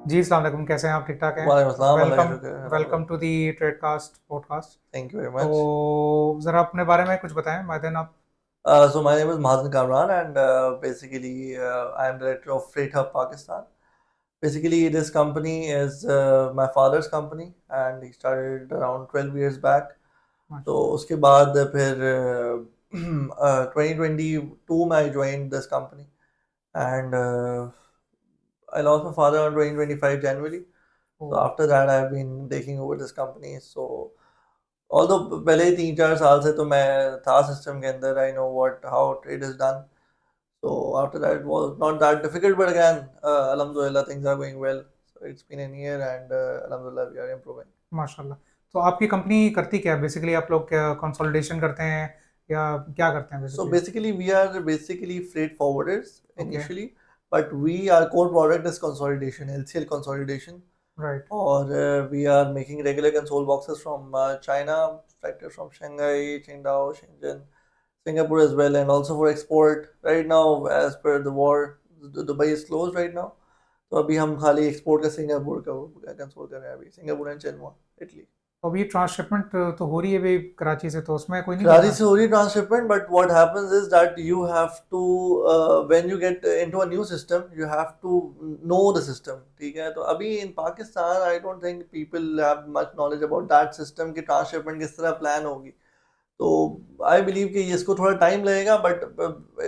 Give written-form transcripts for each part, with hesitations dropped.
जी, अस्सलाम वालेकुम, कैसे हैं आप? ठीक-ठाक हैं? वालेकुम अस्सलाम, अल्लाह का वेलकम शुक्र है, वेलकम अल्हम्दुलिल्लाह। To the tradecast podcast. Thank you very तो मच। ज़रा अपने बारे में कुछ बताएँ, मादन आप? So my name is Mahajan Kamran and basically I am director of Freight Hub Pakistan. Basically this company is my father's company and he started around 12 years back. तो माशाल्लाह। उसके बाद फिर 2022 में I joined this company and I lost my father on 2025 January. So oh! after that I have been taking over this company. So although पहले ही 3-4 साल से तो मैं था सिस्टम के अंदर, I know what how it is done. So after that it was not that difficult but again अल्हम्दुलिल्लाह things are going well. So it's been an year and अल्हम्दुलिल्लाह वी आर इम्प्रूविंग। माशाल्लाह। तो आपकी company करती क्या है? Basically आप लोग क्या कंसोलिडेशन करते हैं या क्या करते हैं So basically? basically we are basically freight forwarders okay, initially, but we our core product is consolidation, LCL consolidation. Right. Or we are making regular console boxes from China, factories from Shanghai, Qingdao, Shenzhen, Singapore as well, and also for export. Right now, as per the war, Dubai is closed right now. तो अभी हम खाली export का Singapore का console कर रहे हैं अभी, सिंगापुर एंड चेन्नई, इटली। तो अभी ट्रांसशिपमेंट तो हो रही है अभी कराची से, तो उसमें कोई नहीं कर कराची रहा? से हो रही transshipment, but what happens is that you have to when you get into a new system you have to know the system. ठीक है, तो अभी in Pakistan I don't think people have much knowledge about that system की transshipment किस तरह plan होगी। तो I believe कि इसको थोड़ा टाइम लगेगा, but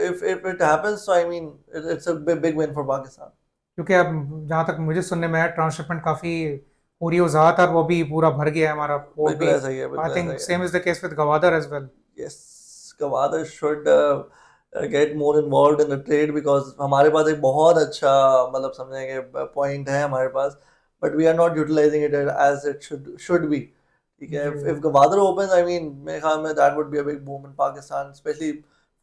if it happens, I mean it's a big win for Pakistan. क्योंकि अब जहाँ तक मुझे सुनने में आया ट्रांसशिपमेंट काफ़ी हो रही है, ज़्यादातर वो भी पूरा भर गया है हमारा पोर्ट बिल्कुल भी। ऐसा ही है, आई बिल्कुल ऐसा थिंक ही है। Same is the case with Gwadar as well. Yes, Kawada should get more involved in the trade because हमारे पास एक बहुत अच्छा मतलब समझने के पॉइंट है हमारे पास, but we are not utilizing it as it should be। ठीक है, जी, if Gwadar opens, I mean मेरे ख्याल में that would be a big boom in Pakistan, especially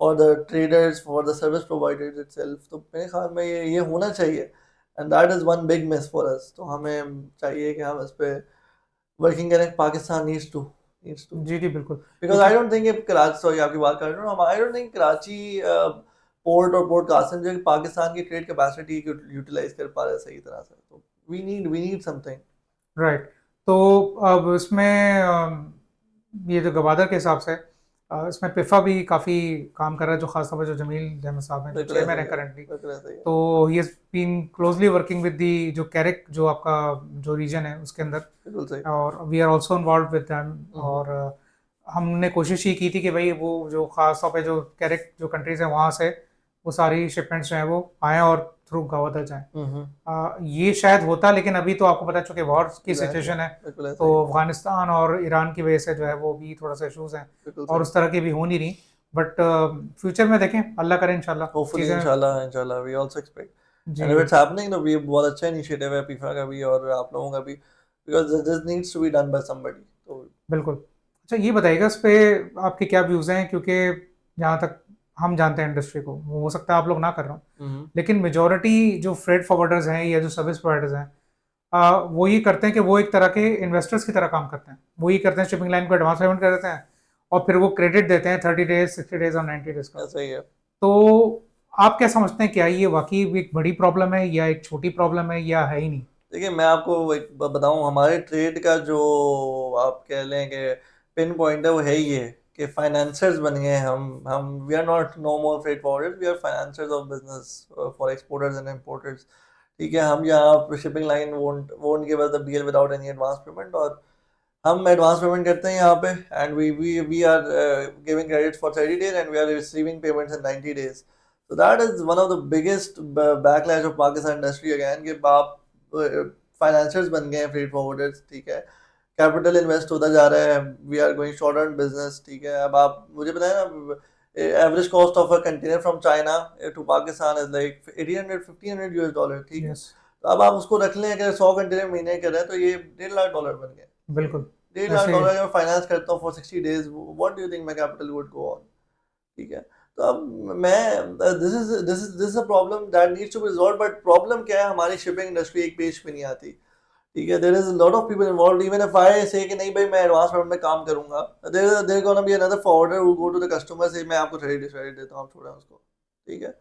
for the traders, for the service providers itself। तो मेरे ख्याल में ये होना चाहिए and that is one big miss for us। तो हमें चाहिए कि हम इस पे वर्किंग करें। पाकिस्तान needs to जी, जी, बिल्कुल। बिकॉज क्योंकि आई डोंट थिंक कराची, सॉरी आपकी बात कर रहा हूँ, आई डोंट थिंक कराची पोर्ट और पोर्ट कासिम जो है पाकिस्तान की ट्रेड कैपेसिटी को यूटिलाइज कर पा रहे हैं सही तरह से। तो वी नीड समथिंग। राइट। तो अब इसमें ये जो गवादर के हिसाब से इसमें पिफा भी काफ़ी काम कर रहा है, जो खासतौर पर जो जमील अहमद साहब हैं, जो बिल्कुल चेयरमैन ऐसा है ही है, करंटली। बिल्कुल ऐसा ही है। तो he has been closely working with the Joe Carrick जो आपका जो रीजन है उसके अंदर, बिल्कुल सही। और we are also involve with them. और हमने कोशिश ये की थी कि भाई वो जो खास तौर पे जो कैरिक जो कंट्रीज हैं वहाँ से वो सारी शिपमेंट्स जो हैं वो आएँ और थ्रू गवादर जाएँ। हम्म, ये शायद होता, लेकिन अभी तो आपको पता है चूंकि वॉर की एग्जैक्टली, सिचुएशन है, बिल्कुल ऐसा तो ही है। अफगानिस्तान और ईरान की वजह से जो है वो भी थोड़ा सा इशूज़ हैं बिल्कुल और सही। उस तरह की भी हो नहीं रही। बट फ्यूचर में देखें, अल्लाह करे इंशाल्लाह होपफुली चीज़ें। इंशाल्लाह, इंशाल्लाह वी आल्सो एक्सपेक्ट जी, एंड इफ इट्स हैपनिंग तो ये बहुत अच्छा इनिशिएटिव है पीफा का भी और आप लोगों का भी, because this needs to be done by somebody. तो बिल्कुल। अच्छा, ये बताइएगा इस पे आपके क्या व्यूज़ हैं, क्योंकि जहाँ तक हम जानते हैं इंडस्ट्री को, हो सकता है आप लोग ना कर रहे हो, हम्म, लेकिन मेजोरिटी जो फ्रेट फॉरवर्डर्स हैं या जो सर्विस प्रोवाइडर्स हैं, वो ये करते हैं कि वो एक तरह के इन्वेस्टर्स की तरह काम करते हैं। वो ये करते हैं, शिपिंग लाइन को एडवांस पेमेंट कर देते हैं और फिर वो क्रेडिट देते हैं 30 डेज, 60 डेज और 90 डेज का। ऐसा ही है। तो आप क्या समझते हैं, क्या ये वाकई एक बड़ी प्रॉब्लम है या एक छोटी प्रॉब्लम है या है ही नहीं? देखिए मैं आपको एक बताऊं, हमारे ट्रेड का जो आप कह लें कि पिन पॉइंट है वो है ये कि फाइनेंसर्स बन गए हैं हम we are not no more freight forwarders, we are financers of business for exporters and importers. ठीक है, हम यहाँ shipping line won't won't give us the deal without any advance payment, और हम एडवांस पेमेंट करते हैं यहाँ पे and we are giving credit for 30 days and we are receiving payments in 90 days. so that is one of the biggest backlash of Pakistan industry again कि आप financiers बन गए हैं फ्रेट फॉरवर्डर्स। ठीक है, कैपिटल इन्वेस्ट होता जा रहा है, we are going short on business. ठीक है, अब आप मुझे बताएं ना, average cost of a container from China to Pakistan is like 1800 $1500। ठीक है, यस, तो अब आप उसको रख लें, अगर 100 कंटेनर महीने के रहे तो ये $1.5 लाख बन गए। बिल्कुल। डेढ़ लाख ऐसे डॉलर अगर फाइनेंस करता हूँ for 60 days, what do you think my capital would go on. ठीक है, तो अब मैं this is a problem that needs to be resolve, but problem क्या है, हमारी शिपिंग इंडस्ट्री एक पेज पे नहीं आती। ठीक है, there is a lot of people involved, even if I say कि नहीं भाई मैं एडवांस पेमेंट में काम करूंगा, there gonna be another forwarder who go to the customer से मैं आपको 30 डेज देता हूँ, आप छोड़ें उसको। ठीक है,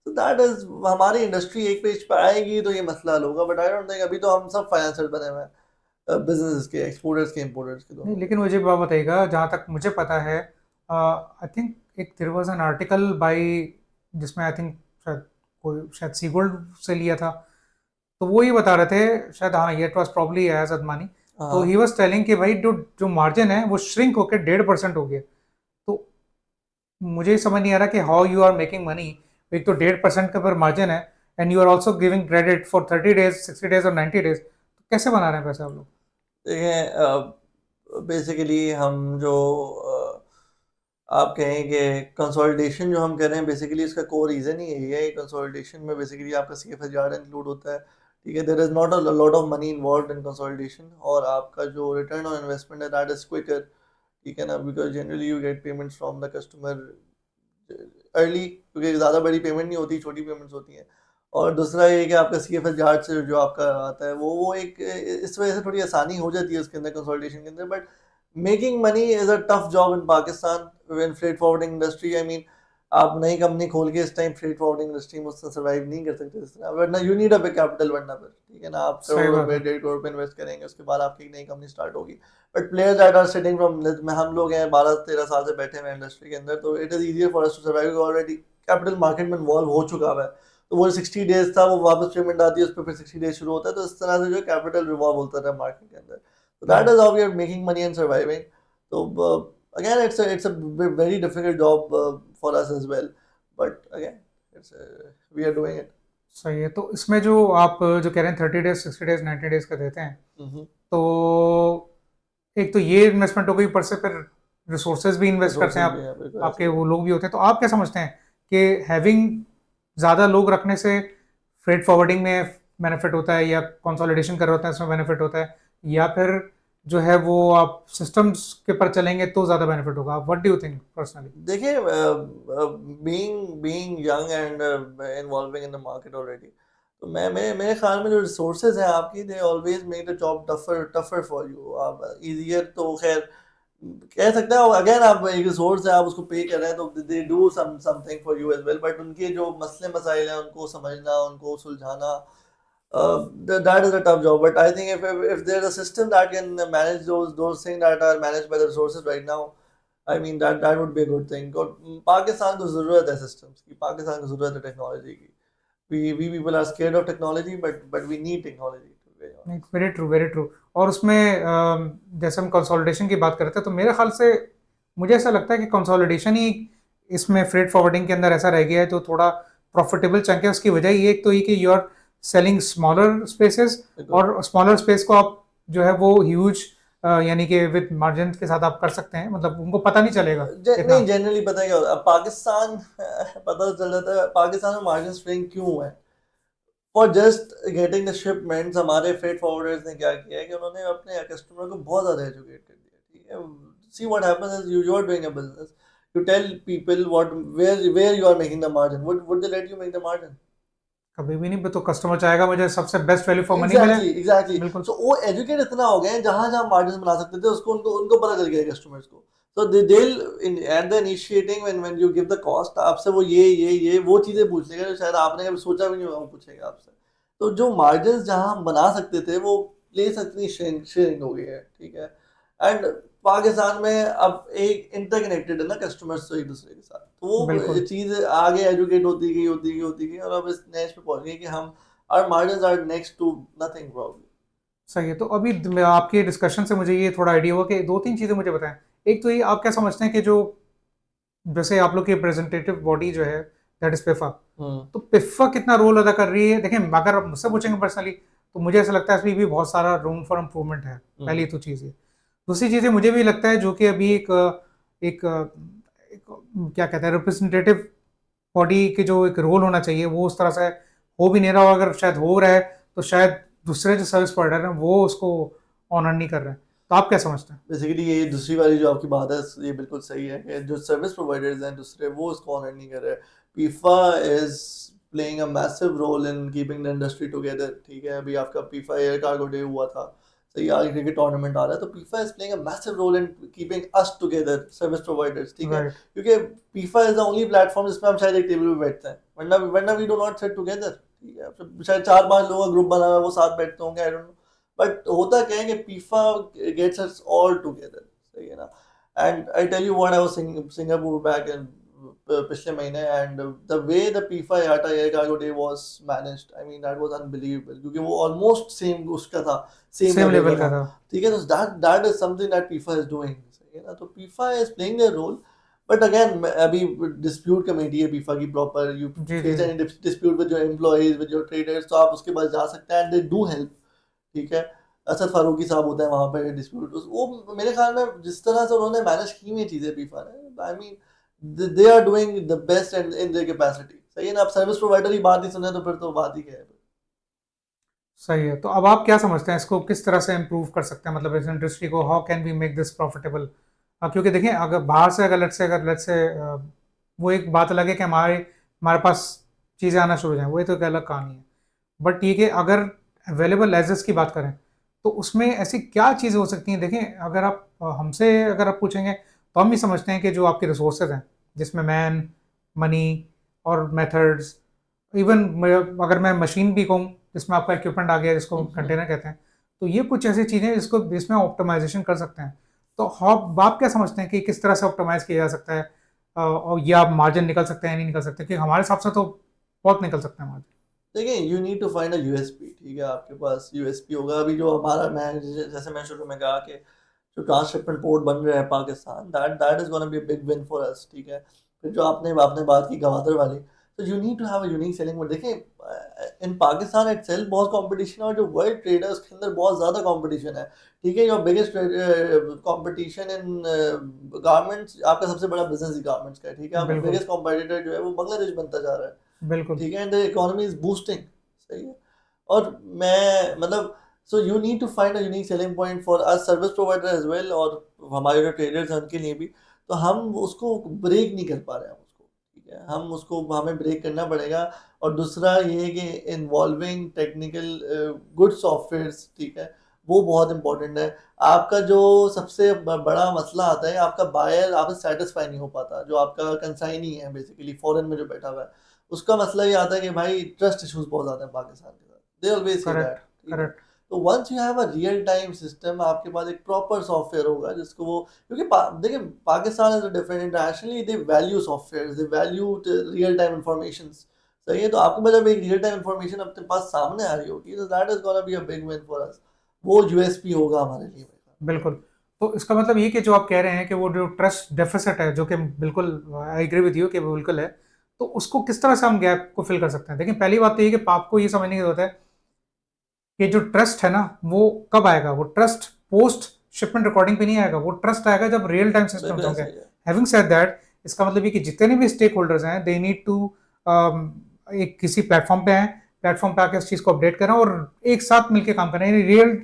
तो दैट इज हमारी इंडस्ट्री एक पेज पे आएगी तो ये मसला हल होगा, बट आई डोंट थिंक अभी तो हम सब फाइनेंसर बने हुए हैं, बिजनेस के, एक्सपोर्टर्स के, इंपोर्टर्स के, नहीं दोनों के। लेकिन मुझे बात बताइएगा, जहाँ तक मुझे पता है, आई थिंक एक there was an article by, जिसमें आई थिंक शायद कोई शायद सीगोल्ड से लिया था, तो वो ये बता रहे थे शायद, हाँ ये इट वाज प्रॉब्ली एज अदमानी। तो हाँ, ही वाज टेलिंग कि भाई जो जो मार्जिन है वो श्रिंक होकर 1.5% हो गया। तो मुझे ही समझ नहीं आ रहा कि how you are making money. एक तो 1.5% का पर मार्जिन है, and you are also giving credit for 30 days, 60 days और 90 डेज, तो कैसे बना रहे हैं पैसे आप लोग? देखें बेसिकली हम जो आप कहें कि कंसोलिडेशन जो हम कर रहे हैं, बेसिकली इसका कोर रीज़न ही यही है। कंसोलिडेशन में बेसिकली आपका CFSR इंक्लूड होता है, ठीक है। There is not a lot of money involved in consolidation, और आपका जो रिटर्न ऑन इन्वेस्टमेंट है दैट इज़ क्विकर, ठीक है ना, because generally you get payments from the customer early, क्योंकि ज़्यादा बड़ी पेमेंट नहीं होती, छोटी पेमेंट्स होती हैं। और दूसरा ये कि आपका CFS से जो आपका आता है वो एक इस वजह से थोड़ी आसानी हो जाती है उसके अंदर, कंसोलिडेशन के अंदर। But making money is a tough job in Pakistan in freight forwarding industry. I mean आप नई कंपनी खोल के इस टाइम फ्रेट फॉरवर्डिंग इंडस्ट्री में उससे सर्वाइव नहीं कर सकते इस तरह, वरना you need a big capital, वरना फिर ठीक है ना, आप सही करोड़ बात रुपए, है। 1.5 करोड़ रुपए इन्वेस्ट करेंगे, उसके बाद आपकी एक नई कंपनी स्टार्ट होगी। But players that are sitting from, में हम लोग हैं 12-13 साल से बैठे हुए इंडस्ट्री के अंदर, तो it is easier for us to survive, already capital market में इन्वॉल्व हो चुका हुआ है। तो वो 60 डेज था, वो वापस पेमेंट आती है, उस पर फिर 60 डेज शुरू होता है, तो इस तरह से जो कैपिटल रिवॉल्व होता रहा मार्केट के अंदर। तो that hmm. Is how we are making money and surviving. तो again it's a very difficult job for us as well, but again it's we are doing it. सही है। तो इसमें जो आप जो कह रहे हैं 30 डेज, 60 डेज, 90 डेज का देते हैं, हम्म। तो एक तो ये इन्वेस्टमेंट हो गई, ऊपर से फिर रिसोर्सेज भी इन्वेस्ट करते हैं रिसोर्सेज भी आप, हैं, बिल्कुल ऐसे आपके ही वो है। लोग भी होते हैं। तो आप क्या समझते हैं कि हैविंग ज़्यादा लोग रखने से फ्रेट फॉरवर्डिंग में बेनिफिट होता है, या कंसोलिडेशन कर रहे होते हैं उसमें बेनिफिट होता है, या फिर जो है वो आप सिस्टम्स के पर चलेंगे तो ज़्यादा बेनिफिट होगा? What do you think personally? देखिए, being young and involving in the market already, तो मैं मेरे ख्याल में जो रिसोर्सेज हैं आपकी, they always make the job tougher tougher for you. आप इजियर तो खैर कह सकते हैं, अगेन आप एक रिसोर्स है, आप उसको पे कर रहे हैं, तो they do something for you as well, but उनके जो मसले मसाइल हैं उनको समझना, उनको सुलझाना, that is a tough job. But I think if there's a system that can manage those things that are managed by the resources right now, I mean that would be a good thing. और पाकिस्तान को ज़रूरत है systems की, पाकिस्तान को ज़रूरत है technology की। We people are scared of technology, but we need technology, to be very नहीं, honest. Very true, very true. और उसमें जैसे हम कंसोलिडेशन की बात करते हैं, तो मेरे ख्याल से मुझे ऐसा लगता है कि कंसोलिडेशन ही इसमें फ्रेट फॉरवर्डिंग के अंदर ऐसा रह गया है जो थोड़ा प्रॉफिटेबल चंक है। उसकी वजह ये एक तो ये कि you are selling smaller spaces, बिल्कुल। और स्मॉलर स्पेस को आप जो है वो ह्यूज, यानी कि विद मार्जिन के साथ आप कर सकते हैं, मतलब उनको पता नहीं चलेगा इतना। नहीं, जनरली पता है क्या होता है, अब पाकिस्तान पता चल जाता है पाकिस्तान में मार्जिन स्विंग क्यों हुआ है। For just getting the shipments, हमारे फ्रेट फॉरवर्डर्स ने क्या किया है कि उन्होंने अपने कस्टमर को बहुत ज़्यादा एजुकेट कर दिया, ठीक है। See what happens is you are doing a business, you tell people what where you are making the margin, would they let you make the margin? कभी भी नहीं, तो कस्टमर चाहेगा मुझे सबसे बेस्ट वैल्यू फॉर मनी मिले। Exactly exactly. बिल्कुल। So वो एजुकेट इतना हो गए हैं, जहां जहां मार्जिन बना सकते थे उसको उनको उनको पता चल गया कस्टमर्स को। सो they'll at the initiating when you give the cost, आपसे वो ये वो चीजें पूछ लेगा जो शायद आपने कभी सोचा भी नहीं होगा, वो पूछेगा आपसे। तो जो मार्जिन जहां हम बना सकते थे वो प्लेस इतनी शेयरिंग हो गई है, ठीक है। एंड पाकिस्तान में अब एक इंटरकनेक्टेड है ना कस्टमर्स तो एक दूसरे के साथ, तो वो बिल्कुल चीज आगे एजुकेट होती गई और अब इस नेच पे पहुंच गई कि हम our margins are next to nothing probably. सही है। तो अभी आपके डिस्कशन से मुझे ये थोड़ा आइडिया हुआ कि दो तीन चीज़ें मुझे बताएं। एक तो ये, आप क्या समझते हैं कि जो जैसे आप लोग की रिप्रेजेंटेटिव बॉडी जो है, दैट इज पिफा, हम्म। तो पिफा कितना रोल अदा कर रही है? देखें, अगर आप मुझसे पूछेंगे पर्सनली, तो मुझे ऐसा लगता है इसमें भी बहुत सारा रूम फॉर इम्प्रूवमेंट है। पहली हम्म। तो चीज़ ये। दूसरी चीज़ ये मुझे भी लगता है, जो कि अभी एक, एक क्या कहते हैं, रिप्रेजेंटेटिव बॉडी के जो एक रोल होना चाहिए वो उस तरह से हो भी नहीं रहा, और अगर शायद हो रहा है तो शायद दूसरे जो सर्विस प्रोवाइडर हैं वो उसको ऑनर नहीं कर रहे हैं। तो आप क्या समझते हैं? बेसिकली ये दूसरी वाली जो आपकी बात है ये बिल्कुल सही है कि जो सर्विस प्रोवाइडर्स हैं दूसरे वो इसको ऑनर नहीं कर रहे। PIFFA is playing a massive role in keeping the industry together, ठीक है। अभी आपका पीफा एयर कार्गो डे हुआ था, सही है, आगे क्रिकेट टूर्नामेंट आ रहा है, तो FIFA is playing a massive role in keeping us together service providers, ठीक है, राइट। क्योंकि PIFA is the only platform जिसमें हम शायद एक टेबल पे बैठते हैं, वरना वरना we do not sit together, ठीक है, तो शायद 4-5 लोगों का ग्रुप बना हुआ है, वो साथ बैठते होंगे, आई डोंट नो, बट होता क्या है कि PIFFA gets us all together, सही है ना, and I tell you what, I was Singapore back in पिछले महीने, and the way the PIFFA IATA air cargo day was managed, I mean that was unbelievable, क्योंकि वो ऑलमोस्ट सेम उसका था, same same level का लेवल का था, था। ठीक है, तो that is something that PIFFA is doing, सही है ना, तो FIFA is playing their role, but again अभी डिस्प्यूट कमेटी है फीफा की प्रॉपर, यू जी जी face any dispute with your employees, with your traders, तो आप उसके पास जा सकते हैं, एंड दे डू हेल्प, ठीक है, असद फारूकी साहब होते हैं वहां पे डिस्प्यूट, वो मेरे ख्याल में जिस तरह से उन्होंने मैनेज की हुई चीजें फीफा ने, I mean they are doing the best in their capacity, सही है ना, अब सर्विस प्रोवाइडर की बात ही सुने तो फिर तो बात ही क्या है। सही है। तो अब आप क्या समझते हैं, इसको किस तरह से इम्प्रूव कर सकते हैं, मतलब इस इंडस्ट्री को how can we make this profitable? क्योंकि देखिए, अगर बाहर से अगर लेट्स से वो एक बात अलग है कि हमारे हमारे पास चीज़ें आना शुरू हो जाएं, वो एक तो एक अलग कहानी है। बट ठीक है, अगर अवेलेबल एजेस की बात करें तो उसमें ऐसी क्या चीज़ें हो सकती हैं? देखें, अगर आप हमसे अगर आप पूछेंगे तो हम भी समझते हैं कि जो आपके रिसोर्सेज हैं, जिसमें मैन, मनी और मेथड्स, इवन अगर मैं मशीन भी कहूँ जिसमें आपका इक्विपमेंट आ गया जिसको कंटेनर कहते हैं, तो ये कुछ ऐसी चीज़ें हैं जिसको जिसमें ऑप्टिमाइजेशन कर सकते हैं। तो आप क्या समझते हैं कि किस तरह से ऑप्टिमाइज किया जा सकता है, और या मार्जिन निकल सकते हैं नहीं निकल सकते? क्योंकि हमारे हिसाब से तो बहुत निकल सकते हैं मार्जिन। देखिए, you need to find a USP, ठीक है, आपके पास यूएसपी होगा, अभी जो हमारा, मैं जैसे मैं शुरू में कहा कि जो ट्रांसशिपमेंट पोर्ट बन रहा है Pakistan, that is gonna be a big win for us, ठीक है, फिर जो आपने बात की गवादर वाली, तो you need to have a unique selling point, देखिए इन पाकिस्तान इटसेल्फ बहुत कंपटीशन है, और जो वर्ल्ड ट्रेड है उसके अंदर बहुत ज़्यादा कंपटीशन है, ठीक है, your biggest competition in garments, आपका सबसे बड़ा बिजनेस गारमेंट्स का है, ठीक है, आपका बिल्कुल। बिगेस्ट कॉम्पिटिटर जो है वो बांग्लादेश बनता जा रहा है, बिल्कुल। ठीक है, and the economy is boosting, सही है, और मैं मतलब, so you need to find a unique selling point for us service provider as well, और हमारे जो ट्रेडर्स हैं उनके लिए भी, तो हम उसको ब्रेक नहीं कर पा रहे हैं उसको, ठीक है, हम उसको हमें ब्रेक करना पड़ेगा, और दूसरा ये है कि इन्वॉल्विंग टेक्निकल गुड सॉफ्टवेयर्स, ठीक है, वो बहुत इंपॉर्टेंट है, आपका जो सबसे बड़ा मसला आता है, आपका बायर आपसे सेटिस्फाई नहीं हो पाता, जो आपका कंसाइनी है बेसिकली फॉरेन में जो बैठा हुआ है, उसका मसला ये आता है कि भाई ट्रस्ट इश्यूज बहुत ज़्यादा है पाकिस्तान के साथ, they always say that, correct. ठीक है, करेक्ट। तो once you have a real time system, आपके पास एक प्रॉपर सॉफ्टवेयर होगा जिसको वो, क्योंकि देखिए Pakistan is different, internationally they value software, they value real time information, सही है, तो आपके पास जब एक रियल टाइम इंफॉर्मेशन अपने पास सामने आ रही होगी, तो that is gonna be a big win for us, वो यूएसपी होगा हमारे लिए। बिल्कुल। तो इसका मतलब ये कि जो आप कह रहे हैं कि वो जो ट्रस्ट डेफिसिट है, जो कि बिल्कुल आई एग्री विद यू कि वो बिल्कुल है, तो उसको किस तरह से हम गैप को फिल कर सकते हैं? देखिए, पहली बात तो ये कि आपको ये समझने की जरूरत है कि जो ट्रस्ट है ना, वो कब आएगा? वो ट्रस्ट पोस्ट शिपमेंट रिकॉर्डिंग पे नहीं आएगा, वो ट्रस्ट आएगा जब रियल टाइम सिस्टम्स बिल्कुल होंगे। ऐसा ही है। हैविंग सेड दैट, इसका मतलब ये कि जितने भी स्टेक होल्डर्स हैं, दे नीड टू एक किसी प्लेटफॉर्म पे आए, प्लेटफॉर्म पे आके इस चीज को अपडेट करें और एक साथ मिलकर काम करें, यानी रियल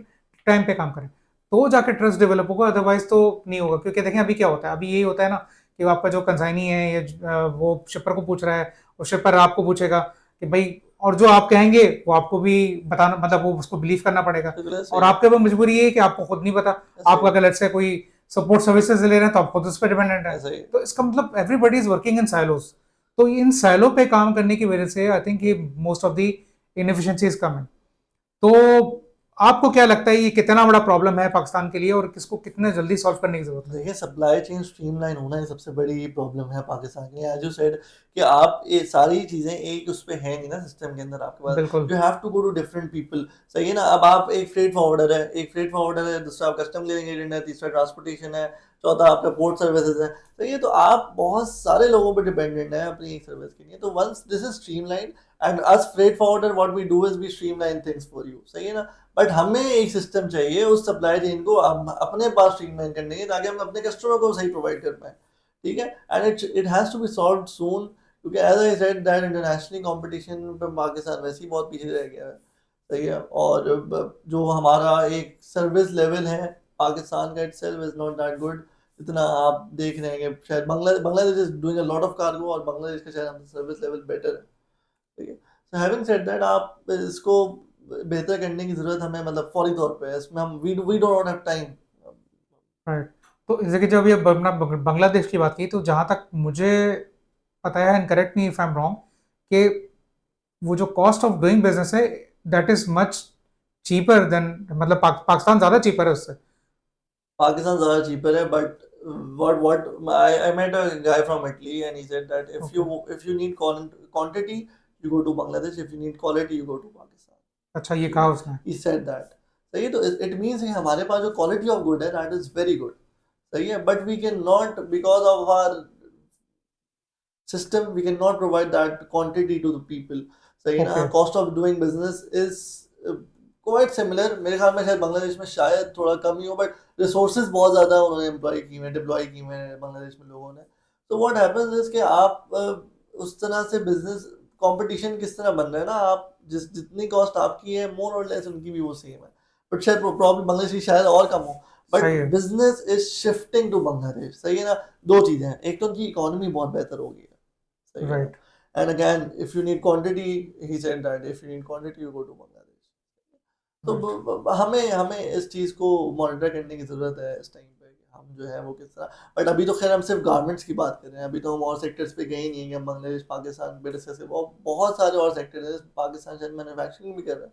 टाइम पे काम करें, तो जाके ट्रस्ट डेवलप होगा, अदरवाइज तो नहीं होगा। क्योंकि देखें, अभी क्या होता है, अभी यही होता है ना कि आपका जो कंसाइनी है या वो शिपर को पूछ रहा है, और शिपर आपको पूछेगा कि भाई, और जो आप कहेंगे वो आपको भी बताना, मतलब वो उसको बिलीव करना पड़ेगा। बिल्कुल ऐसा और ही है। आपके ऊपर मजबूरी ये है कि आपको खुद नहीं पता। ऐसा आप ही है। अगर लेट्स से कोई सपोर्ट सर्विसेज ले रहे हैं तो आप खुद उस पर डिपेंडेंट है। ऐसा ही है। तो इसका मतलब everybody is working in silos. तो इन साइलो पे काम करने की वजह से आई थिंक ये most of the inefficiency is coming. तो आपको क्या लगता है ये कितना बड़ा प्रॉब्लम है पाकिस्तान के लिए, और किसको कितने जल्दी सॉल्व करने की जरूरत है? देखिए, सप्लाई चेन स्ट्रीमलाइन होना ही सबसे बड़ी प्रॉब्लम है पाकिस्तान के लिए, एज यू सेड कि आप ये सारी चीज़ें एक उस पे है नहीं ना सिस्टम के अंदर, आपके पास बिल्कुल। You have to go to different people, सही है ना, अब आप एक फ्रेट फॉरवर्डर है, दूसरा आप कस्टम क्लियरिंग एजेंट है, तीसरा ट्रांसपोर्टेशन है, चौथा आपका पोर्ट सर्विसेज है, सही है, तो आप बहुत सारे लोगों पर डिपेंडेंट है अपनी एक सर्विस के लिए, तो once this is streamline, and us freight forwarder what we do is we streamline things for you, सही है ना, बट हमें एक सिस्टम चाहिए उस सप्लाई चेन को अपने पास स्ट्रीमलाइन करने के, ताकि हम अपने कस्टमर को सही प्रोवाइड कर पाए, ठीक है, and it has to be solved soon, क्योंकि as I said that internationally competition पे पाकिस्तान वैसे ही बहुत पीछे रह गया है, सही है, और जो हमारा एक सर्विस लेवल है पाकिस्तान का itself is not that good, जितना आप देख रहे हैं कि शायद Bangladesh is doing a lot of cargo, और बांग्लादेश का शायद हमसे सर्विस लेवल बेटर है, ठीक है, सो हैविंग सेड दैट आप इसको बेहतर करने की जरूरत हमें, मतलब फौरी तौर पे है। इसमें हम we don't have time. Right. तो जैसे कि जब ये बांग्लादेश की बात की, तो जहाँ तक मुझे पता है, and correct me if I am wrong, कि वो जो कॉस्ट ऑफ डूइंग बिजनेस है, that is much cheaper than, मतलब पाकिस्तान ज़्यादा चीपर है उससे। पाकिस्तान ज़्यादा cheaper है, but what I met a guy from Italy and he said that okay. if you need quantity you go to Bangladesh, if you need quality you go to Pakistan. अच्छा, ये he कहा उसने। he said that। सही है, तो it means कि हमारे पास जो quality of good है that is very good। सही है, but we cannot, because of our system, we cannot provide that quantity to the people। सही है ना, okay. cost of doing business is quite similar। मेरे ख्याल में शायद बांग्लादेश में शायद थोड़ा कम ही हो, बट रिसोर्सेज बहुत ज़्यादा उन्होंने एम्प्लॉय की हुए, डिप्लॉय की हुए हैं बांग्लादेश में लोगों ने। तो व्हाट हैपेंस इज कि आप उस तरह से बिजनेस कंपटीशन किस तरह बन रहा है ना, आप जितनी कॉस्ट आपकी है मोर और लेस उनकी भी वो सेम है। बट शायद प्रॉब्लम बांग्लादेश की शायद और कम हो, बट सही है। Business is shifting to Bangladesh. सही है ना, दो चीज़ें हैं, एक तो उनकी इकोनॉमी बहुत बेहतर हो गई है। सही है ना, right. And again if you need quantity, he said that if you need quantity you go to Bangladesh. तो राइट। हमें हमें इस चीज़ को मॉनिटर करने की ज़रूरत है इस टाइम पे कि हम जो है वो किस तरह। बट अभी तो खैर हम सिर्फ गारमेंट्स की बात कर रहे हैं, अभी तो हम और सेक्टर्स पे गए ही नहीं है कि हम बांग्लादेश पाकिस्तान पे डिस्कस करें। बहुत सारे और सेक्टर हैं, पाकिस्तान शायद मैन्युफैक्चरिंग भी कर रहा है,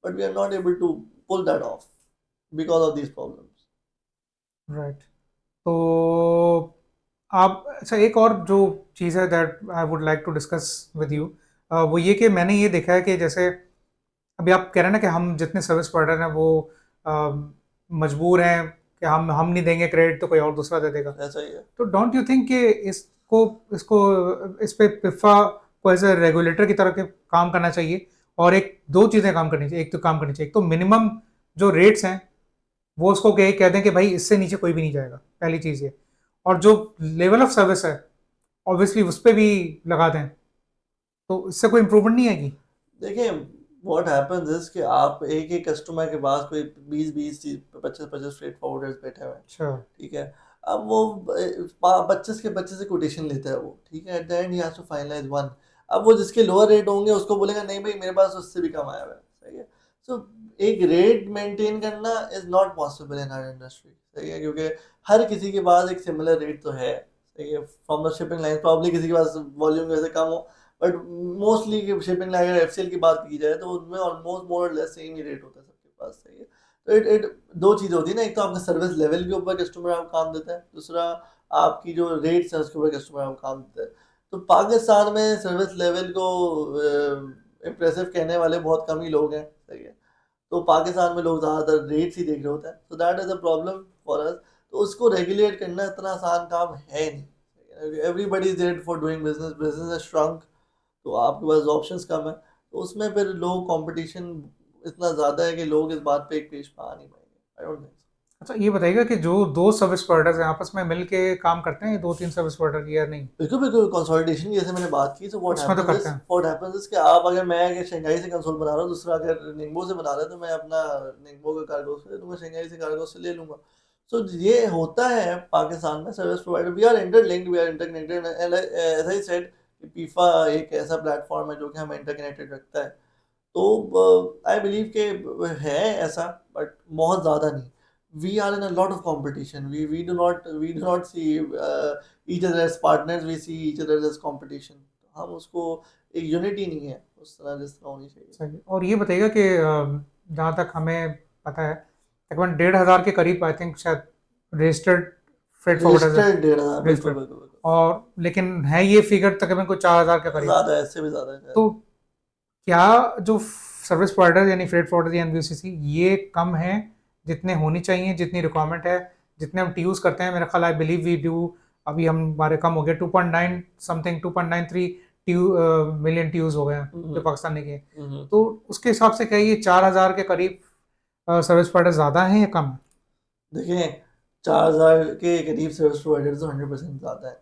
but we are not able to pull that off because of these problems. Right. तो आप, अच्छा, एक और जो चीज़ है that I would like to discuss with you, वो ये कि मैंने ये देखा है कि जैसे अभी आप कह रहे हैं ना कि हम जितने सर्विस प्रोवाइडर हैं वो मजबूर हैं कि हम नहीं देंगे क्रेडिट तो कोई और दूसरा दे देगा। ऐसा ही है। तो डोंट यू थिंक कि इसको इसको इस पे पिफा को एज ए रेगुलेटर की तरह के काम करना चाहिए, और एक दो चीज़ें काम करनी चाहिए। एक तो काम करनी चाहिए, एक तो मिनिमम जो रेट्स हैं वो उसको कह दें कि भाई इससे नीचे कोई भी नहीं जाएगा, पहली चीज़ ये। और जो लेवल ऑफ सर्विस है ऑब्वियसली उस पर भी लगा दें, तो इससे कोई इम्प्रूवमेंट नहीं आएगी। देखिए व्हाट हैपेंस इज कि आप एक एक कस्टमर के पास कोई 20 25 फ्रेट फॉरवर्डर्स बैठे हुए हैं। अच्छा। ठीक है, अब वो 25 के बच्चे से कोटेशन लेता है वो, ठीक है, at the end he has to finalise one. अब वो जिसके लोअर रेट होंगे उसको बोलेगा नहीं भाई मेरे पास उससे भी कम आया हुआ है। सही है, सो एक रेट मेंटेन करना is not possible in our industry. सही है, क्योंकि हर किसी के पास एक सिमिलर रेट तो है। सही है, from the shipping line probably किसी के पास वॉल्यूम वैसे कम हो, बट मोस्टली शिपिंग लाइन अगर एफसीएल की बात की जाए तो उनमें ऑलमोस्ट मोर और लेस सेम ही रेट होता है सबके पास। सही है, तो इट दो चीज़ें होती है ना, एक तो आपका सर्विस लेवल के ऊपर कस्टमर आपको काम देता है, दूसरा आपकी जो रेट्स है उसके ऊपर कस्टमर आपको काम देता है। तो पाकिस्तान में सर्विस लेवल को इम्प्रेसिव कहने वाले बहुत कम ही लोग हैं। सही है, तो पाकिस्तान में लोग ज़्यादातर रेट्स ही देख रहे होते हैं, so that is a problem for us. तो उसको रेगुलेट करना इतना आसान काम है नहीं। Everybody is there for doing business, business है श्रंक, तो आपके पास ऑप्शंस कम है, तो उसमें फिर लोग कंपटीशन इतना ज़्यादा है कि लोग इस बात पे एक पेश पा नहीं पाएंगे। आई डोंट थिंक अच्छा, ये बताइएगा कि जो दो सर्विस प्रोवाइडर्स हैं आपस में मिल के काम करते हैं, दो तीन सर्विस प्रोवाइडर, या नहीं? बिल्कुल बिल्कुल कंसोलिडेशन की जैसे मैंने बात की, तो उसमें तो करते हैं। व्हाट हैपेंस इज कि आप अगर शंघाई से कंसोल बना रहा हूँ, दूसरा अगर निंगबो से बना रहा है, तो मैं अपना निंगबो का कार्गो से ले लूंगा, शंघाई से कार्गो से ले लूंगा। सो ये होता है पाकिस्तान में service provider, we are interlinked, we are interconnected, and as I said PIFFA एक ऐसा प्लेटफॉर्म है जो कि हमें इंटरकनेक्टेड रखता है। तो आई बिलीव के है ऐसा, बट बहुत ज़्यादा नहीं। We are in a lot of competition. We do not see each other as partners. We see each other as competition. हम उसको एक यूनिटी नहीं है उस तरह जिस तरह होनी चाहिए। सही। और ये बताइएगा कि जहाँ तक हमें पता है, तकरीबन 1,500 के करीब आई थिंक शायद रजिस्टर्ड फ्रेट फॉरवर्डर्स है। रजिस्टर्ड 1,500, बिल्कुल रजिस्टर्ड। बिल्कुल बिल्कुल। और लेकिन है ये फिगर तकरीबन कुछ 4,000 के करीब। ज़्यादा है, इससे भी ज़्यादा है शायद। तो क्या जो सर्विस प्रोवाइडर यानी फ्रेट फॉरवर्डर या एनवीसीसी, ये कम है जितने होनी चाहिए, जितनी रिक्वायरमेंट है, जितने हम टीयूज करते हैं? मेरा ख्याल, आई बिलीव वी डू, अभी हम हमारे कम हो गए 2.9 समथिंग, 2.93 मिलियन टीयूज हो गए हैं जो पाकिस्तान ने किए। हम्म। तो उसके हिसाब से क्या ये 4,000 के करीब सर्विस प्रोवाइडर ज़्यादा हैं या कम है? देखिए 4,000 के करीब सर्विस प्रोवाइडर तो 100% ज़्यादा है।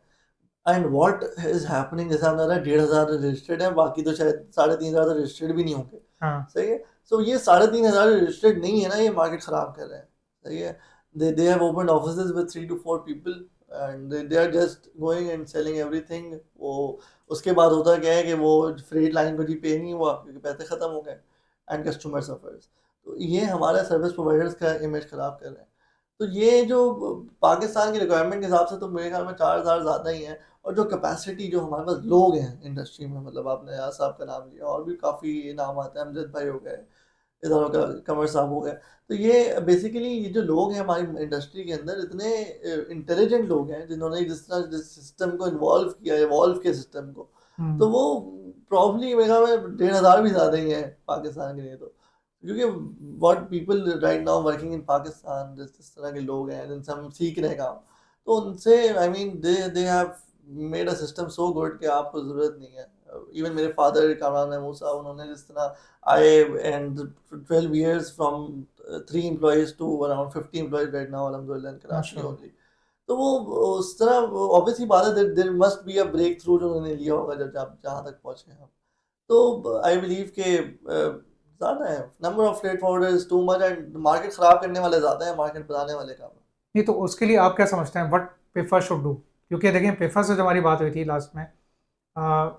एंड व्हाट इज हैपनिंग, जैसे हमने कहा 1,500 रजिस्टर्ड है, बाकी तो शायद 3,500 रजिस्टर्ड भी नहीं होंगे। हाँ। सही है, सो ये 3,500 रजिस्टर्ड नहीं है ना, ये मार्केट खराब कर रहे हैं। सही है, they have open offices with 3 to 4 people and they are just going and selling everything. वो उसके बाद होता क्या है कि वो फ्रेट लाइन को जी पे नहीं हुआ क्योंकि पैसे खत्म हो गए। And customer suffers. तो ये हमारे सर्विस प्रोवाइडर्स का इमेज खराब कर रहे हैं। तो ये जो पाकिस्तान की रिक्वायरमेंट के हिसाब से तो मेरे ख्याल में 4,000 ज़्यादा ही है। और जो कैपेसिटी जो हमारे पास लोग हैं इंडस्ट्री में, मतलब आपने यार साहब का नाम लिया और भी काफ़ी नाम आते हैं, अमजद भाई हो गए, इधर का कमर साहब हो गए। तो ये बेसिकली ये जो लोग हैं हमारी इंडस्ट्री के अंदर इतने इंटेलिजेंट लोग हैं जिन्होंने जिस तरह जिस सिस्टम को इवॉल्व किया सिस्टम को, तो वो प्रॉब्ली मेरा में 1,500 भी ज़्यादा ही है पाकिस्तान के लिए। तो क्योंकि what people right now working in Pakistan, जिस तरह के लोग हैं जिनसे हम सीख रहे हैं काम, तो उनसे आई mean they have made a system so good कि आपको ज़रूरत नहीं है। इवन मेरे फादर कामरान महमूद साहब, उन्होंने जिस तरह I and 12 years from 3 employees to around 50 employees right now, alhamdulillah, in Karachi माशाल्लाह। only. तो वो उस तरह ऑब्वियसली बात है, there must be a breakthrough जो उन्होंने लिया होगा जब आप जहाँ तक पहुँचे हैं। तो आई बिलीव के ज़्यादा है, number of freight forwarders too much, and market ख़राब करने वाले ज़्यादा हैं, मार्केट बनाने वाले कम हैं। नहीं, तो उसके लिए आप क्या समझते हैं व्हाट पिफा शुड डू? क्योंकि देखें पिफा से जो हमारी बात हुई थी लास्ट में, आ,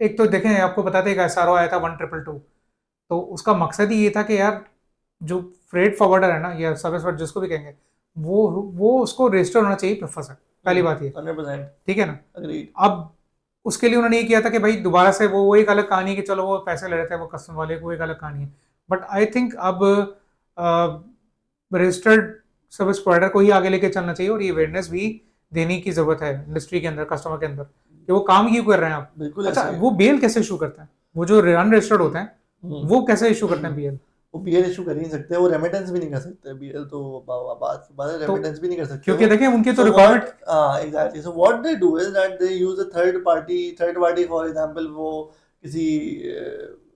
एक तो देखें आपको बताते एक एसआरओ आया था 1222, तो उसका मकसद ही ये था कि यार जो फ्रेट फॉरवर्डर है ना या सर्विस फॉरवर्डर जिसको भी कहेंगे, वो उसको रजिस्टर होना चाहिए पिफा से, पहली बात ये, 100% ठीक है ना। अग्रीड। अब उसके लिए उन्होंने ये किया था कि भाई दोबारा से वो एक अलग कहानी है कि चलो वो पैसे ले रहे थे वो कस्टमर वाले को, एक अलग कहानी है। बट आई थिंक अब रजिस्टर्ड सर्विस प्रोवाइडर को ही आगे लेके चलना चाहिए और ये अवेयरनेस भी देने की जरूरत है इंडस्ट्री के अंदर, कस्टमर के अंदर, कि वो काम क्यों कर रहे हैं आप। बिल्कुल अच्छा, ऐसे ही वो बेल कैसे इशू करते हैं, वो जो अनरजिस्टर्ड होते हैं है। वो कैसे इशू करते हैं बीएल? वो बीएल इशू कर ही नहीं सकते, वो रेमिटेंस भी नहीं कर सकते बीएल, तो बात तो रेमिटेंस भी नहीं कर सकते क्योंकि वो। देखें उनकी तो so requirement, what exactly, so what they do is that they use a third party for example, वो किसी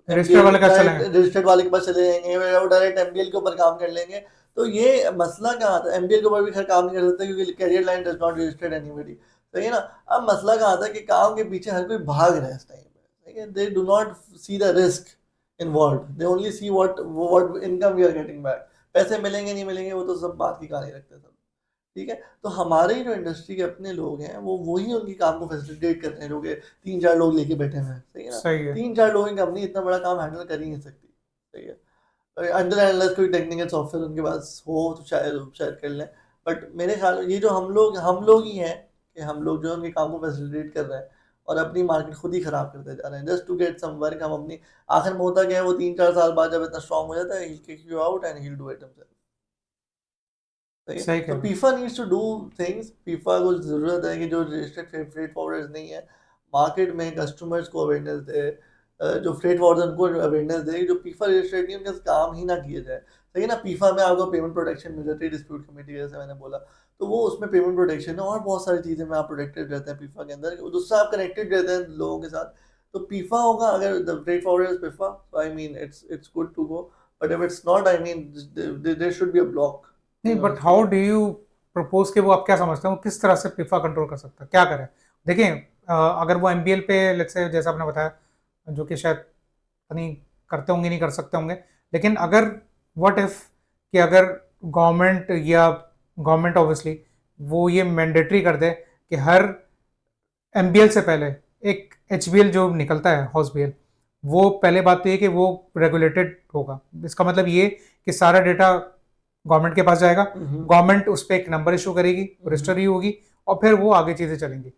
रजिस्टर एमबीएल वाले का डायरेक्ट चलेंगे। रजिस्टर्ड वाले के पास चले जाएंगे, वो डायरेक्ट एमबीएल के ऊपर काम कर लेंगे। तो ये मसला कहाँ आता है, एमबीएल के ऊपर भी खैर काम नहीं कर सकते क्योंकि carrier line does not registered anybody, सही है ना। अब मसला कहाँ आता है कि काम के पीछे हर कोई भाग रहा है इस टाइम पे, ठीक है, they do not see the risk involved, they only see what income we are getting back। पैसे मिलेंगे नहीं मिलेंगे वो तो सब बात की कहानी रखते हैं सब, ठीक है। तो हमारे जो इंडस्ट्री के अपने लोग हैं वो वही उनकी काम को फैसिलिटेट करते हैं, जो कि 3-4 लोग लेके बैठे हुए हैं, सही है ना। सही है। 3-4 लोगों की कंपनी इतना बड़ा काम हैंडल कर ही नहीं सकती, सही है। अंडर एनालिस्ट कोई टेक्निकल सॉफ्टवेयर उनके पास हो तो शायद कर लें, बट मेरे ख्याल में ये जो हम लोग ही हैं कि हम लोग जो उनके काम को फैसिलिटेट कर रहे हैं और अपनी मार्केट खुद ही खराब करते जा रहे हैं just to get some work. हम अपनी आखिर में होता क्या है, वो 3-4 साल बाद जब इतना स्ट्रांग हो जाता है, he'll kick you out and he'll do it himself, सही है। सही तो कह रहे हैं। पीफा नीड्स टू डू थिंग्स, पीफा को जरूरत है कि जो रजिस्टर्ड फ्रेट फॉरवर्डर्स नहीं है मार्केट में कस्टमर्स को अवेयरनेस दे, जो फ्रेट फॉरवर्डर उनको अवेयरनेस दे, जो पीफा रजिस्टर्ड नहीं उनका काम ही ना किया जाए, सही है ना। पीफा में आपको पेमेंट प्रोटेक्शन मिल जाती है, डिस्प्यूट कमेटी जैसे मैंने बोला, तो वो उसमें पेमेंट प्रोटेक्शन है और बहुत सारी चीज़ें में आप प्रोटेक्टेड रहते हैं पीफा के अंदर, दूसरा आप कनेक्टेड रहते हैं लोगों के साथ। तो पीफा होगा अगर the freight forwarder is PIFFA, तो I mean it's good to go, but if it's not, I mean there should be a block, नहीं, but how do you propose, कि वो आप क्या समझते हैं वो किस तरह से फीफा कंट्रोल कर सकता है, क्या करें? देखिए, अगर वो एमबीएल पे लेट्स से जैसा आपने बताया, जो कि शायद पता नहीं करते होंगे नहीं कर सकते होंगे, लेकिन अगर व्हाट इफ कि अगर गवर्नमेंट ऑब्वियसली वो ये मैंडेटरी कर दे कि हर एमबीएल से पहले एक एचबीएल जो निकलता है हाउस बीएल, वो पहले बात तो ये कि वो रेगुलेटेड होगा। इसका मतलब ये कि सारा डेटा गवर्नमेंट के पास जाएगा, गवर्नमेंट उस पर एक नंबर इशू करेगी, रजिस्टर ही होगी, और फिर वो आगे चीजें चलेंगी।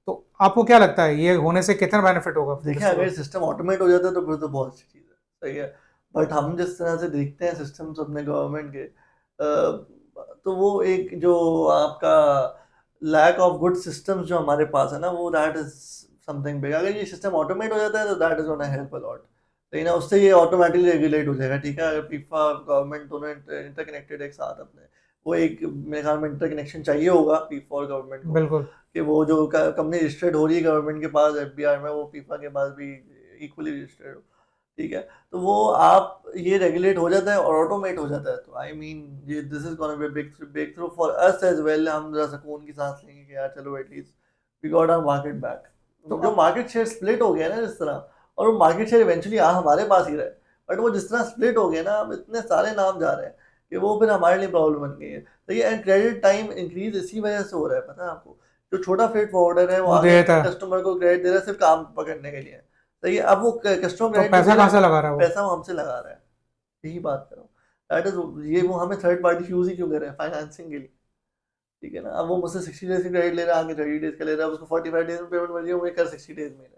तो आपको क्या लगता है ये होने से कितना बेनिफिट होगा? देखिए अगर सिस्टम ऑटोमेट हो जाता है तो फिर तो बहुत अच्छी चीज़ है, सही है। बट हम जिस तरह से देखते हैं सिस्टम्स अपने गवर्नमेंट के, तो वो एक जो आपका लैक ऑफ गुड सिस्टम्स जो हमारे पास है ना, वो दैट इज समथिंग बिग। अगर ये सिस्टम ऑटोमेट हो जाता है तो that is gonna help a lot, सही ना। उससे ये ऑटोमेटिकली रेगुलेट हो जाएगा, ठीक है। अगर पीफा गवर्नमेंट दोनों इंटरकनेक्टेड एक साथ अपने, वो एक मेरे ख्याल में इंटरकनेक्शन चाहिए होगा पीफा और गवर्नमेंट को, बिल्कुल। कि वो जो कंपनी रजिस्टर्ड हो रही है गवर्नमेंट के पास एफबीआई में, वो फीफा के पास भी इक्वली रजिस्टर्ड हो, ठीक है। तो वो आप ये रेगुलेट हो जाता है और ऑटोमेट हो जाता है, तो आई मीन ये this is gonna be breakthrough for us as well. हम जरा सुकून की सांस लेंगे कि यार चलो at least we got our market back. तो जो मार्केट शेयर स्प्लिट हो गया ना जिस तरह, और वो मार्केट शेयर इवेंचुअली हमारे पास ही रहे, बट वो जिस तरह स्प्लिट हो गया ना, अब इतने सारे नाम जा रहे हैं कि वो फिर हमारे लिए प्रॉब्लम बन गई है, तो ये एंड क्रेडिट टाइम इंक्रीज इसी वजह से हो रहा है, पता है आपको। जो छोटा फ्रेट फॉरवर्डर है वो वो आगे देता है। कस्टमर को क्रेडिट दे रहा है सिर्फ काम पकड़ने के लिए, सही है। अब वो कस्टमर तो क्रेडिट जो पैसा दे रहा कहाँ से है, लगा रहा है वो? पैसा वो हमसे लगा रहा है, यही बात कर रहा हूँ। दैट इज, ये वो हमें थर्ड पार्टी यूज ही क्यों कर रहे हैं फाइनेंसिंग के लिए, ठीक है ना। अब वो मुझसे 60 डेज का क्रेडिट ले रहा है, आगे 30 डेज का ले रहा है, उसको 45 डेज में पेमेंट मिल रही है, वो कर 60 डेज में ही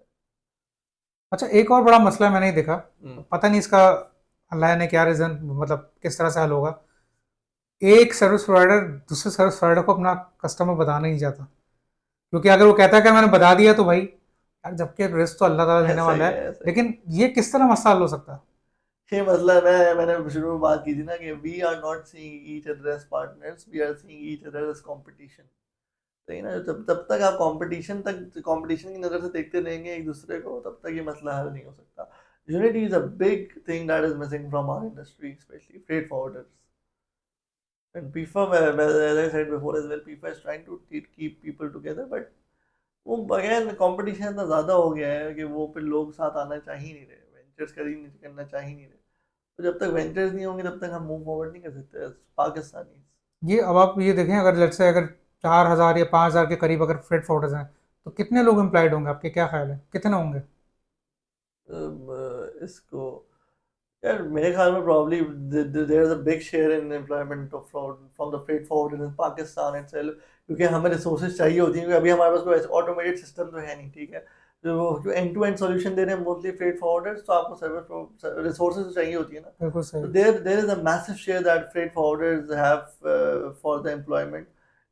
अच्छा, एक और बड़ा मसला मैंने देखा, रहा है। पता नहीं इसका अल्लाह ने क्या रीज़न, मतलब किस तरह से हल होगा। एक सर्विस प्रोवाइडर दूसरे सर्विस प्रोवाइडर को अपना कस्टमर बताना नहीं चाहता, क्योंकि अगर वो कहता है कि मैंने बता दिया तो भाई यार, जबकि रिस्क तो अल्लाह ताला देने सही वाला है, है। सही है। लेकिन ये किस तरह मसला हल हो सकता है? ये मतलब मैंने शुरू में बात की थी ना कि we are not seeing each other as partners, we are seeing each other as competition. सही ना, जब तब तक आप कंपटीशन की नजर से देखते रहेंगे एक दूसरे को, तब तक ये मसला हल नहीं हो सकता। Unity is a big thing that is missing from our industry, specially freight forwarders. And PIFA, as I said before as well, PIFA is trying to keep people together, but वो अगेन कंपटीशन इतना ज़्यादा हो गया है कि वो फिर लोग साथ आना चाह ही नहीं रहे, वेंचर्स करना चाह ही नहीं रहे। तो जब तक वेंचर्स नहीं होंगे तब तक हम मूव फॉरवर्ड नहीं कर सकते पाकिस्तानी। ये अब आप ये देखें, अगर लेट्स से अगर 4,000 या 5,000 के करीब अगर फ्रेट फॉरवर्डर्स हैं, तो कितने लोग एम्प्लॉयड होंगे? आपके क्या ख्याल है, कितने होंगे? इसको यार मेरे ख्याल में probably there is a big share in employment of from the freight forwarder in Pakistan itself, क्योंकि हमें रिसोर्सेज चाहिए होती हैं, क्योंकि अभी हमारे पास कोई ऑटोमेटेड सिस्टम तो है नहीं, ठीक है। जो एंड टू एंड सॉल्यूशन दे रहे हैं मोस्टली फ्रेट फॉरवर्डर्स, तो आपको सर्विस रिसोर्सेज तो चाहिए होती है ना। बिल्कुल So सही। there is a massive share that freight forwarders have for the employment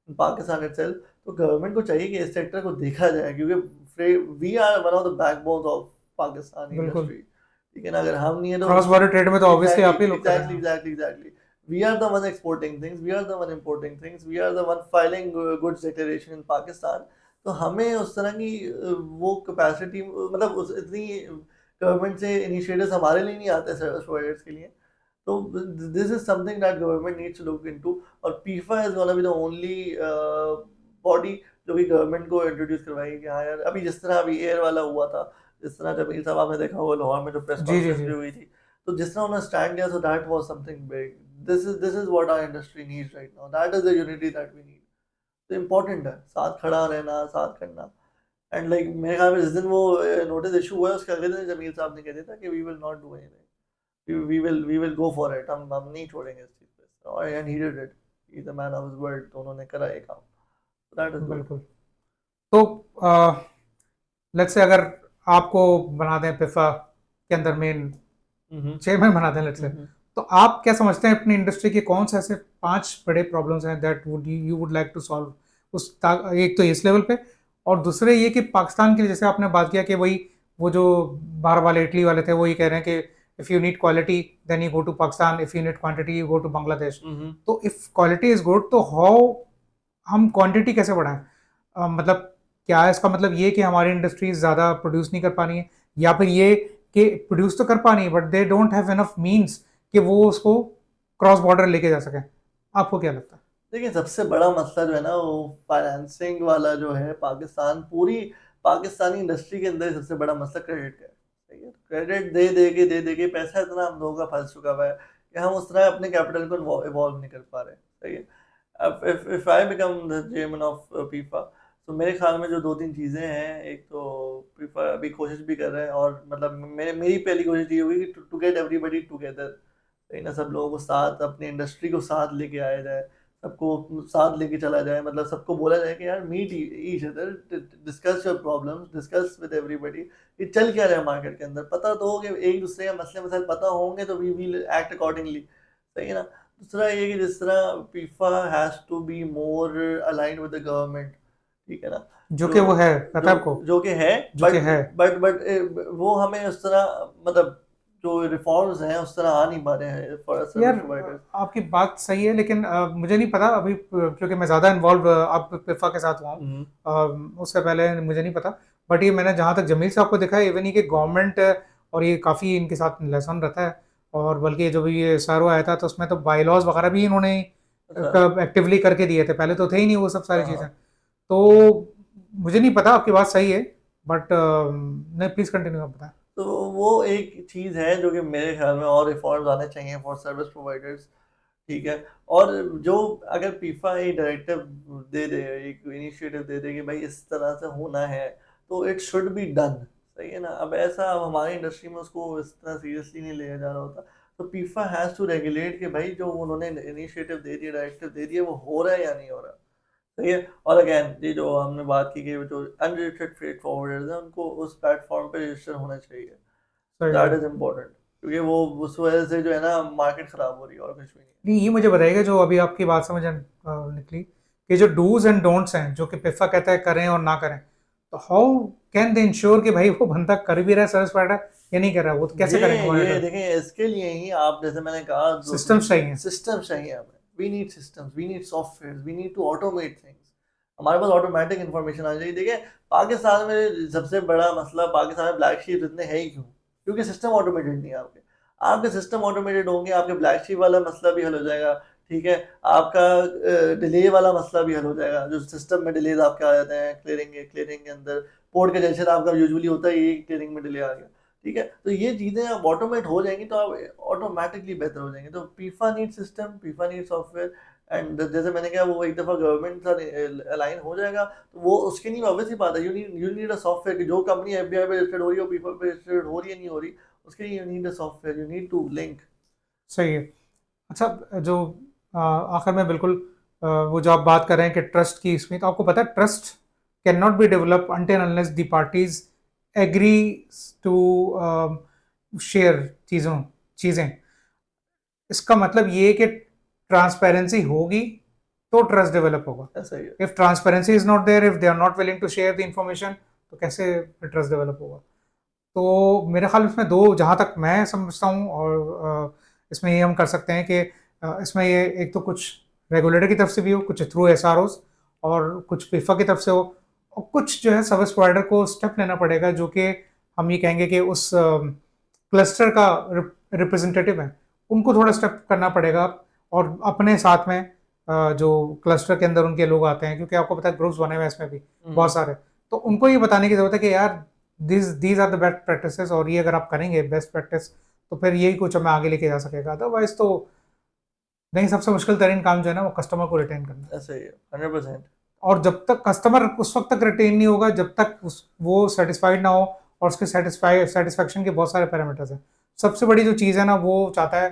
in Pakistan itself. तो गवर्नमेंट को चाहिए कि इस सेक्टर को देखा जाए, क्योंकि we are one of the backbones of Pakistani बिल्कुल। इंडस्ट्री, ठीक है ना। अगर हम नहीं है तो क्रॉस बॉर्डर ट्रेड में तो ऑब्वियसली एग्जैक्टली आप ही लोग कर रहे एग्जैक्टली हैं। Exactly exactly we are the one exporting things, we are the one importing things, we are the one filing goods declaration in Pakistan. तो हमें उस तरह की वो कैपेसिटी, मतलब उस इतनी गवर्नमेंट से इनिशिएटिव्स हमारे लिए नहीं आते सर्विस प्रोवाइडर्स के लिए। So this is something that government needs to look into, और PIFA is gonna be the only body जो कि गवर्नमेंट को इंट्रोड्यूस करवाएगी कि हाँ यार, अभी जिस तरह अभी एयर वाला हुआ था, जिस तरह जब साहब आपने देखा हुआ लाहौर में जो प्रेस जी जी कॉन्फ्रेंस जी। भी हुई थी, तो जिस तरह उन्होंने स्टैंड लिया, so that was something big. This is what our industry needs right now. That is the unity that we need. तो इम्पोर्टेंट है साथ खड़ा रहना, साथ करना। एंड लाइक मेरे ख्याल में जिस दिन वो नोटिस इशू हुआ है, उसके अगले दिन जमील साहब ने कह दिया था कि we will not do anything, we will go for it, हम नहीं छोड़ेंगे इस चीज पे, और and he did it, he is a man of his word, तो उन्होंने करा ये काम, दैट इज गुड। बिल्कुल। तो लेट्स से अगर आपको बना दें पिफा के अंदर मेन हम्म चेयरमैन बना दें लेट्स से, हम्म तो आप क्या समझते हैं अपनी इंडस्ट्री के कौन से ऐसे 5 बड़े प्रॉब्लम्स हैं that would you would like to solve एक तो इस लेवल पे, और दूसरे ये कि पाकिस्तान के लिए जैसे आपने बात किया कि वही वो जो बाहर वाले इटली वाले थे वो ये कह रहे हैं कि if you need quality then you go to Pakistan, if you need quantity you go to Bangladesh. Hmm तो इफ़ क्वालिटी इज़ गुड तो हाउ हम क्वांटिटी कैसे बढ़ाएं? मतलब क्या है इसका मतलब ये कि हमारी इंडस्ट्रीज ज़्यादा प्रोड्यूस नहीं कर पानी है, या फिर ये कि प्रोड्यूस तो कर पानी है but they don't have enough means कि वो उसको क्रॉस बॉर्डर लेके जा सकें? आपको क्या लगता है? देखिए सबसे बड़ा मसला जो है ना, वो फाइनेंसिंग वाला जो है, पाकिस्तान पूरी पाकिस्तानी इंडस्ट्री के अंदर सबसे बड़ा मसला क्रेडिट का है, सही है। क्रेडिट दे दे के पैसा इतना हम लोगों का फंस चुका हुआ है कि हम उस तरह अपने कैपिटल को इवॉल्व नहीं कर पा रहे, सही है। अब if I become the chairman of PIFFA, तो मेरे ख्याल में जो दो तीन चीज़ें हैं, एक तो पीफा अभी कोशिश भी कर रहे हैं, और मतलब मेरी पहली कोशिश ये होगी कि टू गेट एवरीबडी टुगेदर, सही ना। सब लोगों को साथ, अपनी इंडस्ट्री को साथ लेके आया जाए, सबको साथ लेके चला जाए, मतलब सबको बोला जाए कि यार meet each other, discuss your problems, discuss with everybody, ये चल क्या रहा है मार्केट के अंदर, पता तो हो कि एक दूसरे का मसले मसाइल पता होंगे, तो वी विल एक्ट अकॉर्डिंगली, सही है ना। दूसरा ये कि जिस तरह PIFFA has to be more aligned with the government, ठीक है ना। जो जो कि वो है, पता जो है आपको? जो कि है, जो कि है। बट वो हमें उस तरह, मतलब जो रिफॉर्म्स हैं उस तरह आ नहीं पा रहे हैं फॉर यार सर्विस प्रोवाइडर्स। आपकी बात सही है, लेकिन मुझे नहीं पता अभी, क्योंकि मैं ज़्यादा इन्वॉल्व अब पिफा के साथ हुआ हूँ। हम्म उससे पहले मुझे नहीं पता, बट ये मैंने जहाँ तक जमील साहब को देखा है, इवन ही कि गवर्नमेंट और ये काफ़ी इनके साथ लेसन रहता है। और बल्कि जो भी ये सारो आया था तो उसमें तो बाई लॉज वगैरह भी इन्होंने अच्छा। एक्टिवली करके दिए थे, पहले तो थे ही नहीं वो सब सारी हाँ चीज़ें। हाँ। तो मुझे नहीं पता, आपकी बात सही है, बट नहीं, प्लीज़ कंटिन्यू, आप बताएं। तो वो एक चीज़ है जो कि मेरे ख्याल में और रिफॉर्म्स आने चाहिए फॉर सर्विस प्रोवाइडर्स, ठीक है। और जो अगर फीफा एक डायरेक्टिव दे दे, एक इनिशिएटिव दे दे कि भाई इस तरह से होना है, तो इट शुड बी डन, सही है ना। अब ऐसा अब हमारी इंडस्ट्री में उसको इस तरह सीरियसली नहीं लिया जा रहा होता। तो पीफा हैज़ टू रेगुलेट कि भाई जो उन्होंने इनिशिएटिव दे दिया, डायरेक्टिव दे दिया, वो हो रहा है या नहीं हो रहा। सही है। और अगेन ये जो हमने बात की कि जो अनरजिस्टर्ड फ्रेट फॉरवर्डर्स हैं उनको उस प्लेटफॉर्म पे रजिस्टर होना चाहिए। सही दैट है। इज इम्पोर्टेंट, क्योंकि वो उस वजह से जो है ना मार्केट खराब हो रही है और कुछ भी नहीं नहीं, ये मुझे बताइएगा जो अभी आपकी बात से मुझे निकली कि जो डूज एंड डोंट्स हैं जो कि पिफा कहता है करें और ना करें, तो हाउ कैन दे इंश्योर कि भाई वो बंदा कर भी रहा है सर्विस प्रोवाइडर या नहीं कर रहा है, वो तो कैसे करेंगे ये मॉनिटर? देखें, इसके लिए ही आप जैसे मैंने कहा जो सिस्टम्स चाहिए। सिस्टम चाहिए हमें। We need systems, we need software, we need to automate things. हमारे पास ऑटोमेटिक इन्फॉर्मेशन आ जाएगी। देखिए पाकिस्तान में सबसे बड़ा मसला, पाकिस्तान में ब्लैक शीप इतने है ही क्यों? क्योंकि सिस्टम ऑटोमेटेड नहीं है आपके। आपके सिस्टम ऑटोमेटेड होंगे, आपके ब्लैक शीप वाला मसला भी हल हो जाएगा। ठीक है, आपका डिले वाला मसला भी हल हो जाएगा। जो सिस्टम में डिलेज आपके आ जाते हैं क्लियरिंग के अंदर, पोर्ट का जंक्शन आपका यूजुअली होता है, ये क्लियरिंग में डिले आ गया। ठीक है, तो ये चीज़ें अब ऑटोमेट हो जाएंगी तो आप ऑटोमेटिकली बेहतर हो जाएंगे। तो PIFFA need system, PIFFA need software. And जैसे मैंने कहा वो एक दफ़ा गवर्नमेंट से अलाइन हो जाएगा तो वो उसके लिए ऑब्वियसली बात है, यू नीड अ सॉफ्टवेयर कि जो कंपनी एफबीआई पे रजिस्टर्ड हो रही है, पीफा पे रजिस्टर्ड हो रही है नहीं हो रही, उसके लिए you need a software, you need to link. सही है। अच्छा, जो आखिर में बिल्कुल वो जो आप बात कर रहे हैं कि ट्रस्ट की, इसमें तो आपको पता है trust can not be develop until unless the parties agree to share चीज़ें। इसका मतलब ये है कि ट्रांसपेरेंसी होगी तो ट्रस्ट डेवलप होगा। ऐसा ही है। If transparency is not there, if they are not willing to share the information, तो कैसे ट्रस्ट डेवलप होगा? तो मेरे ख्याल में इसमें दो, जहाँ तक मैं समझता हूँ, और इसमें ये हम कर सकते हैं कि इसमें ये एक तो कुछ रेगुलेटर की तरफ से भी हो, कुछ थ्रू एसआरओज, और कुछ पिफा की तरफ से हो, और कुछ जो है सर्विस प्रोवाइडर को स्टेप लेना पड़ेगा जो कि हम ये कहेंगे कि उस क्लस्टर का रिप्रेजेंटेटिव है, उनको थोड़ा स्टेप करना पड़ेगा, और अपने साथ में जो क्लस्टर के अंदर उनके लोग आते हैं, क्योंकि आपको पता है ग्रुप्स बने हुए हैं इसमें भी बहुत सारे, तो उनको ये बताने की जरूरत है कि यार these are the best practices, और ये अगर आप करेंगे बेस्ट प्रैक्टिस तो फिर यही कुछ हमें आगे लेके जा सकेगा। अदरवाइज तो नहीं, सबसे मुश्किल तरीन काम जो है ना वो कस्टमर को रिटेन करना है। ऐसा ही है 100%। और जब तक कस्टमर उस वक्त तक रिटेन नहीं होगा जब तक वो सेटिस्फाइड ना हो, और उसके सेटिस्फैक्शन के बहुत सारे पैरामीटर्स हैं। सबसे बड़ी जो चीज़ है ना वो चाहता है,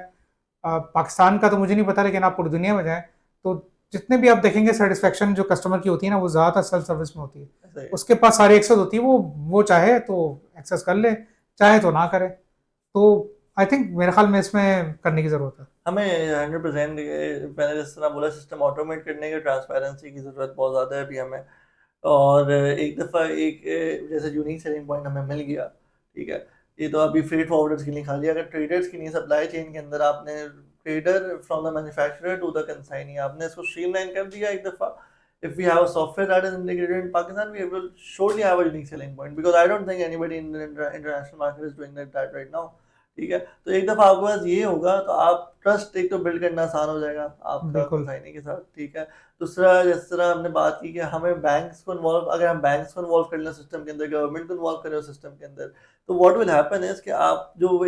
पाकिस्तान का तो मुझे नहीं पता, लेकिन आप पूरी दुनिया में जाएं तो जितने भी आप देखेंगे सेटिस्फैक्शन जो कस्टमर की होती है ना वो ज़्यादातर सेल्फ सर्विस में होती है। ऐसा ही है। उसके पास सारी एक्सेस होती है, वो चाहे तो एक्सेस कर ले, चाहे तो ना करे। तो आई थिंक मेरे ख्याल में इसमें करने की ज़रूरत है। हमें 100% मैंने जिस तरह बोला सिस्टम ऑटोमेट करने की, ट्रांसपेरेंसी की ज़रूरत बहुत ज़्यादा है अभी हमें। और एक दफ़ा एक जैसे यूनिक सेलिंग पॉइंट हमें मिल गया। ठीक है, ये तो अभी फ्रेट फॉरवर्डर्स के लिए खाली, अगर ट्रेडर्स के लिए सप्लाई चेन के अंदर आपने trader from the manufacturer to the consignee आपने इसको स्ट्रीमलाइन कर दिया एक दफ़ा। If we have a software that is integrated in Pakistan, we will surely have a unique selling point, because I don't think anybody in the international market is doing that right now. ठीक है, तो एक दफ़ा आपके पास ये होगा तो आप ट्रस्ट एक तो बिल्ड करना आसान हो जाएगा आपका बिल्कुल। कंसाइनी के साथ। ठीक है, दूसरा जिस तरह हमने बात की कि हमें बैंक्स को इन्वॉल्व, अगर हम बैंक्स को इन्वॉल्व कर लें सिस्टम के अंदर, गवर्नमेंट को इन्वॉल्व करें सिस्टम के अंदर, तो व्हाट विल हैपन इज कि आप जो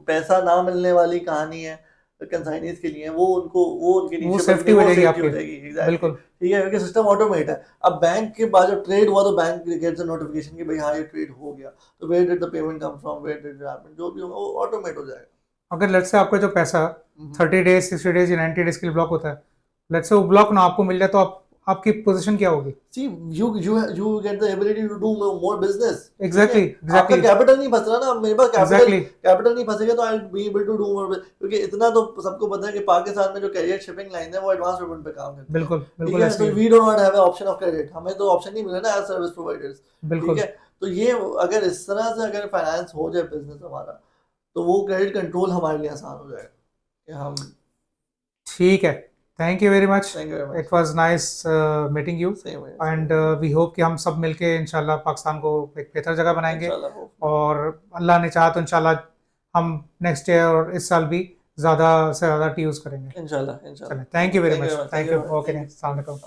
पैसा ना मिलने वाली कहानी है कंसाइनीज के लिए, वो उनके वो नीचे सेफ्टी हो जाएगी सेफ्टी हो आपकी। जाएगी। एग्जैक्टली। बिल्कुल। ठीक है, क्योंकि सिस्टम ऑटोमेट है। अब बैंक के बाद जब ट्रेड हुआ तो बैंक गेट्स अ नोटिफिकेशन कि भाई हाँ ये ट्रेड हो गया, तो where did the payment come from, where did it happen, जो भी होगा वो ऑटोमेट हो जाएगा। अगर लेट्स से आपका जो पैसा 30 डेज 60 डेज या 90 डेज के लिए ब्लॉक होता है, लेट्स से वो ब्लॉक ना आपको मिल जाए, तो आपकी पोजीशन क्या होगी? See, you get the ability to do more business. Exactly आपका एग्जैक्टली कैपिटल नहीं फंस रहा ना, मेरे पास एग्जैक्टली। कैपिटल नहीं फंसेगा तो I be able to do more, क्योंकि इतना तो सबको पता है कि पाकिस्तान में जो कैरियर शिपिंग लाइन है वो एडवांस पेमेंट पे काम करती है। बिल्कुल ठीक बिल्कुल है, ऐसे तो ही है। We do not have option of credit, हमें तो ऑप्शन नहीं मिला ना एज सर्विस प्रोवाइडर्स। ठीक बिल्कुल। है, तो ये अगर इस तरह से अगर फाइनेंस हो जाए बिजनेस हमारा, तो वो क्रेडिट कंट्रोल हमारे लिए आसान हो जाएगा कि हम। ठीक है, thank you very much. Thank you very it was nice meeting you, much. Same है। एंड वी होप कि हम सब मिलके इंशाल्लाह पाकिस्तान को एक बेहतर जगह बनाएंगे, इंशाल्लाह। और अल्लाह ने चाहा तो इंशाल्लाह हम नेक्स्ट ईयर और इस साल भी ज़्यादा से ज़्यादा टी यूज़ करेंगे। इंशाल्लाह चलें, thank you very much. Thank you. Okay, thank you. अस्सलाम वालेकुम।